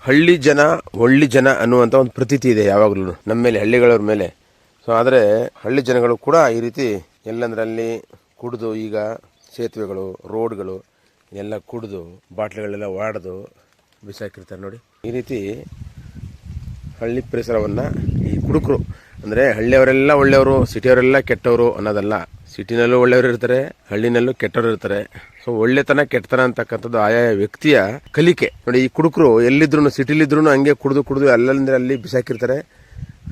ಹಳ್ಳಿ ಜನ ಒಳ್ಳಿ ಜನ ಅನ್ನುವಂಥ ಒಂದು ಪ್ರತೀತಿ ಇದೆ ಯಾವಾಗಲೂ ನಮ್ಮ ಮೇಲೆ, ಹಳ್ಳಿಗಳವ್ರ ಮೇಲೆ. ಸೊ ಆದರೆ ಹಳ್ಳಿ ಜನಗಳು ಕೂಡ ಈ ರೀತಿ ಎಲ್ಲಂದ್ರಲ್ಲಿ ಕುಡಿದು, ಈಗ ಸೇತುವೆಗಳು, ರೋಡ್ಗಳು ಎಲ್ಲ ಕುಡಿದು ಬಾಟ್ಲಿಗಳೆಲ್ಲ ಒಡೆದು ಬಿಸಾಕಿರ್ತಾರೆ ನೋಡಿ. ಈ ರೀತಿ ಹಳ್ಳಿ ಪರಿಸರವನ್ನು ಈ ಕುಡುಕರು, ಅಂದರೆ ಹಳ್ಳಿಯವರೆಲ್ಲ ಒಳ್ಳೆಯವರು, ಸಿಟಿಯವರೆಲ್ಲ ಕೆಟ್ಟವರು ಅನ್ನೋದಲ್ಲ. ಸಿಟಿನಲ್ಲೂ ಒಳ್ಳೆಯವರು ಇರ್ತಾರೆ, ಹಳ್ಳಿನಲ್ಲೂ ಕೆಟ್ಟವರು ಇರ್ತಾರೆ. ಸೊ ಒಳ್ಳೆತನ ಕೆಟ್ಟತನ ಅಂತಕ್ಕಂಥದ್ದು ಆಯಾ ವ್ಯಕ್ತಿಯ ಕಲಿಕೆ ನೋಡಿ. ಈ ಕುಡುಕರು ಎಲ್ಲಿದ್ರು, ಸಿಟಿಲಿದ್ರು ಹಂಗೆ ಕುಡಿದು ಅಲ್ಲಂದ್ರೆ ಅಲ್ಲಿ ಬಿಸಾಕಿರ್ತಾರೆ.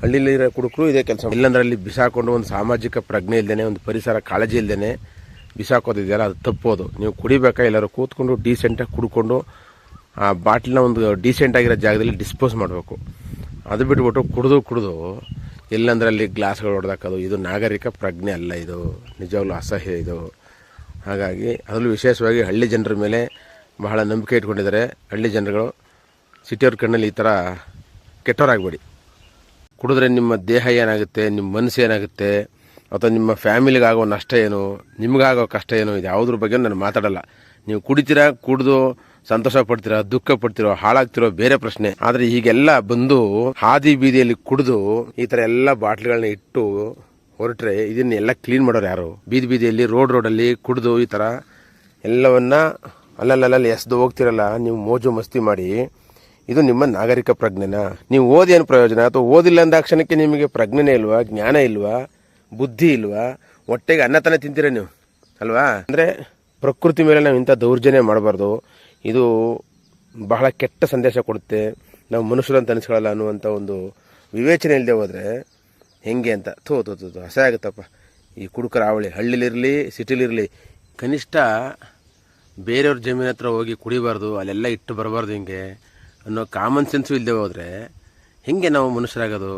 ಹಳ್ಳಿಲಿರೋ ಕುಡುಕರು ಇದೇ ಕೆಲಸ. ಇಲ್ಲಂದ್ರೆ ಅಲ್ಲಿ ಬಿಸಾಕೊಂಡು ಒಂದು ಸಾಮಾಜಿಕ ಪ್ರಜ್ಞೆ ಇಲ್ದೇನೆ, ಒಂದು ಪರಿಸರ ಕಾಳಜಿ ಇಲ್ದೇನೆ ಬಿಸಾಕೋದಿದೆಯಲ್ಲ, ಅದು ತಪ್ಪೋದು. ನೀವು ಕುಡಿಬೇಕಾ ಎಲ್ಲರೂ ಕೂತ್ಕೊಂಡು ಡೀಸೆಂಟಾಗಿ ಕುಡ್ಕೊಂಡು ಆ ಬಾಟ್ಲನ್ನ ಒಂದು ಡೀಸೆಂಟ್ ಆಗಿರೋ ಜಾಗದಲ್ಲಿ ಡಿಸ್ಪೋಸ್ ಮಾಡಬೇಕು. ಅದು ಬಿಟ್ಬಿಟ್ಟು ಕುಡಿದು ಎಲ್ಲಂದ್ರೆ ಅಲ್ಲಿ ಗ್ಲಾಸ್ಗಳು ಹೊಡೆದಾಕೋದು, ಇದು ನಾಗರಿಕ ಪ್ರಜ್ಞೆ ಅಲ್ಲ, ಇದು ನಿಜವಾಗ್ಲೂ ಅಸಹ್ಯ ಇದು. ಹಾಗಾಗಿ ಅದರಲ್ಲೂ ವಿಶೇಷವಾಗಿ ಹಳ್ಳಿ ಜನರ ಮೇಲೆ ಬಹಳ ನಂಬಿಕೆ ಇಟ್ಕೊಂಡಿದ್ದಾರೆ ಹಳ್ಳಿ ಜನರುಗಳು. ಸಿಟಿಯವ್ರ ಕಣ್ಣಲ್ಲಿ ಈ ಥರ ಕೆಟ್ಟವರಾಗಬೇಡಿ. ಕುಡಿದ್ರೆ ನಿಮ್ಮ ದೇಹ ಏನಾಗುತ್ತೆ, ನಿಮ್ಮ ಮನಸ್ಸು ಏನಾಗುತ್ತೆ, ಅಥವಾ ನಿಮ್ಮ ಫ್ಯಾಮಿಲಿಗಾಗೋ ನಷ್ಟ ಏನು, ನಿಮಗಾಗೋ ಕಷ್ಟ ಏನು, ಇದು ಯಾವುದ್ರ ಬಗ್ಗೆ ನಾನು ಮಾತಾಡಲ್ಲ. ನೀವು ಕುಡಿತೀರಾ, ಕುಡಿದು ಸಂತೋಷ ಪಡ್ತೀರಾ, ದುಃಖ ಪಡ್ತಿರೋ, ಹಾಳಾಗ್ತಿರೋ ಬೇರೆ ಪ್ರಶ್ನೆ. ಆದರೆ ಹೀಗೆಲ್ಲ ಬಂದು ಹಾದಿ ಬೀದಿಯಲ್ಲಿ ಕುಡಿದು ಈ ಥರ ಎಲ್ಲ ಬಾಟ್ಲಿಗಳನ್ನ ಇಟ್ಟು ಹೊರಟ್ರೆ ಇದನ್ನೆಲ್ಲ ಕ್ಲೀನ್ ಮಾಡೋರು ಯಾರು? ಬೀದಿಯಲ್ಲಿ ರೋಡಲ್ಲಿ ಕುಡಿದು ಈ ಥರ ಎಲ್ಲವನ್ನ ಅಲ್ಲಲ್ಲಿ ಎಸ್ದು ಹೋಗ್ತಿರಲ್ಲ ನೀವು, ಮೋಜು ಮಸ್ತಿ ಮಾಡಿ. ಇದು ನಿಮ್ಮ ನಾಗರಿಕ ಪ್ರಜ್ಞೆನಾ? ನೀವು ಓದಿ ಏನು ಪ್ರಯೋಜನ? ಅಥವಾ ಓದಿಲ್ಲ ಅಂದಾಕ್ಷಣಕ್ಕೆ ನಿಮಗೆ ಪ್ರಜ್ಞೆನೇ ಇಲ್ವಾ, ಜ್ಞಾನ ಇಲ್ವಾ, ಬುದ್ಧಿ ಇಲ್ವಾ? ಹೊಟ್ಟೆಗೆ ಅನ್ನತನ ತಿಂತೀರ ನೀವು ಅಲ್ವಾ? ಅಂದರೆ ಪ್ರಕೃತಿ ಮೇಲೆ ನಾವು ಇಂಥ ದೌರ್ಜನ್ಯ ಮಾಡಬಾರ್ದು. ಇದು ಬಹಳ ಕೆಟ್ಟ ಸಂದೇಶ ಕೊಡುತ್ತೆ. ನಾವು ಮನುಷ್ಯರು ಅಂತ ಅನಿಸ್ಕೊಳ್ಳಲ್ಲ ಅನ್ನುವಂಥ ಒಂದು ವಿವೇಚನೆ ಇಲ್ಲದೆ ಹೋದರೆ ಹೆಂಗೆ ಅಂತ ತೋ ಅಸಹ್ಯ ಆಗುತ್ತಪ್ಪ. ಈ ಕುಡುಕರ ಅವಳಿ ಹಳ್ಳಿಲಿರಲಿ ಸಿಟಿಲಿರಲಿ, ಕನಿಷ್ಠ ಬೇರೆಯವ್ರ ಜಮೀನು ಹತ್ರ ಹೋಗಿ ಕುಡಿಬಾರ್ದು, ಅಲ್ಲೆಲ್ಲ ಇಟ್ಟು ಬರಬಾರ್ದು ಹಿಂಗೆ ಅನ್ನೋ ಕಾಮನ್ ಸೆನ್ಸು ಇಲ್ಲದೆ ಹೋದರೆ ಹೆಂಗೆ ನಾವು ಮನುಷ್ಯರಾಗೋದು?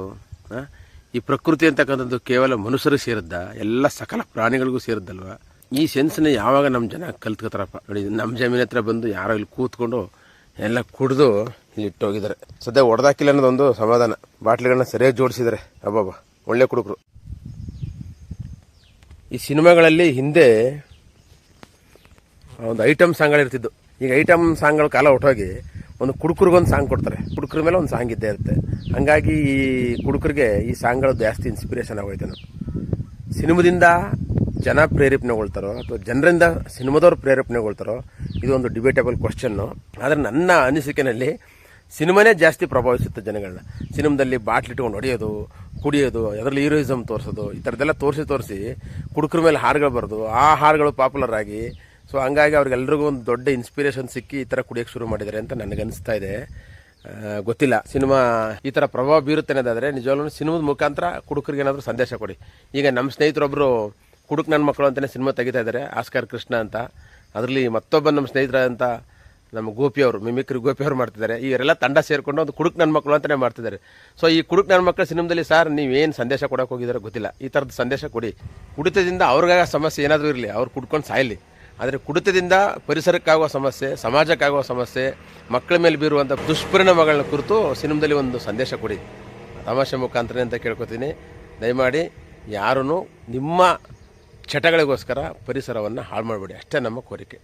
ಈ ಪ್ರಕೃತಿ ಅಂತಕ್ಕಂಥದ್ದು ಕೇವಲ ಮನುಷ್ಯರಿಗೆ ಸೇರಿದ್ದ, ಎಲ್ಲ ಸಕಲ ಪ್ರಾಣಿಗಳಿಗೂ ಸೇರಿದ್ದಲ್ವ? ಈ ಸೆನ್ಸ್ನ ಯಾವಾಗ ನಮ್ಮ ಜನ ಕಲ್ತ್ಕೋತಾರಪ್ಪ ನೋಡಿ. ನಮ್ಮ ಜಮೀನ್ ಹತ್ರ ಬಂದು ಯಾರೋ ಇಲ್ಲಿ ಕೂತ್ಕೊಂಡು ಎಲ್ಲ ಕುಡಿದು ಇಲ್ಲಿ ಇಟ್ಟೋಗಿದ್ದಾರೆ. ಸದ್ಯ ಹೊಡೆದಾಕಿಲ್ಲ ಅನ್ನೋದೊಂದು ಸಮಾಧಾನ. ಬಾಟ್ಲಿಗಳನ್ನ ಸರಿಯಾಗಿ ಜೋಡಿಸಿದ್ದಾರೆ. ಅಬ್ಬಬ್ಬ, ಒಳ್ಳೆ ಕುಡುಕರು. ಈ ಸಿನಿಮಾಗಳಲ್ಲಿ ಹಿಂದೆ ಒಂದು ಐಟಮ್ ಸಾಂಗ್ಗಳಿರ್ತಿದ್ದು. ಈಗ ಐಟಮ್ ಸಾಂಗ್ಗಳ ಕಾಲ ಹೊಟ್ಟೋಗಿ ಒಂದು ಕುಡುಕರಿಗೊಂದು ಸಾಂಗ್ ಕೊಡ್ತಾರೆ. ಕುಡುಕರ ಮೇಲೆ ಒಂದು ಸಾಂಗ್ ಇದ್ದೇ ಇರುತ್ತೆ. ಹಂಗಾಗಿ ಈ ಕುಡುಕರಿಗೆ ಈ ಸಾಂಗ್ಗಳು ಜಾಸ್ತಿ ಇನ್ಸ್ಪಿರೇಷನ್ ಆಗೋಯ್ತು. ಸಿನಿಮಾದಿಂದ ಜನ ಪ್ರೇರೇಪಣೆಗೊಳ್ತಾರೋ ಅಥವಾ ಜನರಿಂದ ಸಿನಿಮಾದವ್ರು ಪ್ರೇರೇಪಣೆಗೊಳ್ತಾರೋ ಇದು ಒಂದು ಡಿಬೇಟೇಬಲ್ ಕ್ವಶನ್ನು. ಆದರೆ ನನ್ನ ಅನಿಸಿಕೆಯಲ್ಲಿ ಸಿನಿಮಾನೇ ಜಾಸ್ತಿ ಪ್ರಭಾವಿಸುತ್ತೆ ಜನಗಳನ್ನ. ಸಿನಿಮಾದಲ್ಲಿ ಬಾಟ್ಲಿ ಇಟ್ಕೊಂಡು ಹೊಡೆಯೋದು, ಕುಡಿಯೋದು, ಅದರಲ್ಲಿ ಹೀರೋಯಿಸಮ್ ತೋರಿಸೋದು, ಈ ಥರದ್ದೆಲ್ಲ ತೋರಿಸಿ ಕುಡುಕರ ಮೇಲೆ ಹಾಡುಗಳು ಬರೋದು, ಆ ಹಾಡುಗಳು ಪಾಪ್ಯುಲರ್ ಆಗಿ, ಸೊ ಹಂಗಾಗಿ ಅವ್ರಿಗೆಲ್ರಿಗೂ ಒಂದು ದೊಡ್ಡ ಇನ್ಸ್ಪಿರೇಷನ್ ಸಿಕ್ಕಿ ಈ ಥರ ಕುಡಿಯೋಕ್ಕೆ ಶುರು ಮಾಡಿದ್ದಾರೆ ಅಂತ ನನಗನ್ನಿಸ್ತಾ ಇದೆ. ಗೊತ್ತಿಲ್ಲ ಸಿನಿಮಾ ಈ ಥರ ಪ್ರಭಾವ ಬೀರುತ್ತೆ ಅನ್ನೋದಾದರೆ ನಿಜವಾಗ್ಲೂ ಸಿನಿಮಾದ ಮುಖಾಂತರ ಕುಡುಕರಿಗೆ ಏನಾದರೂ ಸಂದೇಶ ಕೊಡಿ. ಈಗ ನಮ್ಮ ಸ್ನೇಹಿತರೊಬ್ಬರು ಕುಡುಕ್ ನನ್ನ ಮಕ್ಕಳು ಅಂತಲೇ ಸಿನಿಮಾ ತೆಗಿತಾ ಇದ್ದಾರೆ, ಆಸ್ಕರ್ ಕೃಷ್ಣ ಅಂತ. ಅದರಲ್ಲಿ ಮತ್ತೊಬ್ಬ ನಮ್ಮ ಸ್ನೇಹಿತರಂತ ನಮ್ಮ ಗೋಪಿಯವರು, ಮಿಮಿಕ್ರಿ ಗೋಪಿಯವರು ಮಾಡ್ತಿದ್ದಾರೆ. ಇವರೆಲ್ಲ ತಂಡ ಸೇರಿಕೊಂಡು ಒಂದು ಕುಡುಕ್ ನನ್ನ ಮಕ್ಕಳು ಅಂತಲೇ ಮಾಡ್ತಿದ್ದಾರೆ. ಸೊ ಈ ಕುಡುಕ್ ನನ್ನ ಮಕ್ಕಳ ಸಿನಿಮಾದಲ್ಲಿ ಸರ್ ನೀವೇನು ಸಂದೇಶ ಕೊಡೋಕೆ ಹೋಗಿದಾರೋ ಗೊತ್ತಿಲ್ಲ, ಈ ಥರದ ಸಂದೇಶ ಕೊಡಿ. ಕುಡಿತದಿಂದ ಅವ್ರಿಗಾಗ ಸಮಸ್ಯೆ ಏನಾದರೂ ಇರಲಿ, ಅವ್ರು ಕುಡ್ಕೊಂಡು ಸಾಯಲಿ. ಆದರೆ ಕುಡಿತದಿಂದ ಪರಿಸರಕ್ಕಾಗುವ ಸಮಸ್ಯೆ, ಸಮಾಜಕ್ಕಾಗುವ ಸಮಸ್ಯೆ, ಮಕ್ಕಳ ಮೇಲೆ ಬೀರುವಂಥ ದುಷ್ಪರಿಣಾಮಗಳನ್ನ ಕುರಿತು ಸಿನಿಮಾದಲ್ಲಿ ಒಂದು ಸಂದೇಶ ಕೊಡಿ. ತಮಾಷೆ ಮುಖಾಂತರ ಅಂತ ಕೇಳ್ಕೊತೀನಿ. ದಯಮಾಡಿ ಯಾರೂ ನಿಮ್ಮ ಚಟಗಳಿಗೋಸ್ಕರ ಪರಿಸರವನ್ನು ಹಾಳು ಮಾಡಬೇಡಿ, ಅಷ್ಟೇ ನಮ್ಮ ಕೋರಿಕೆ.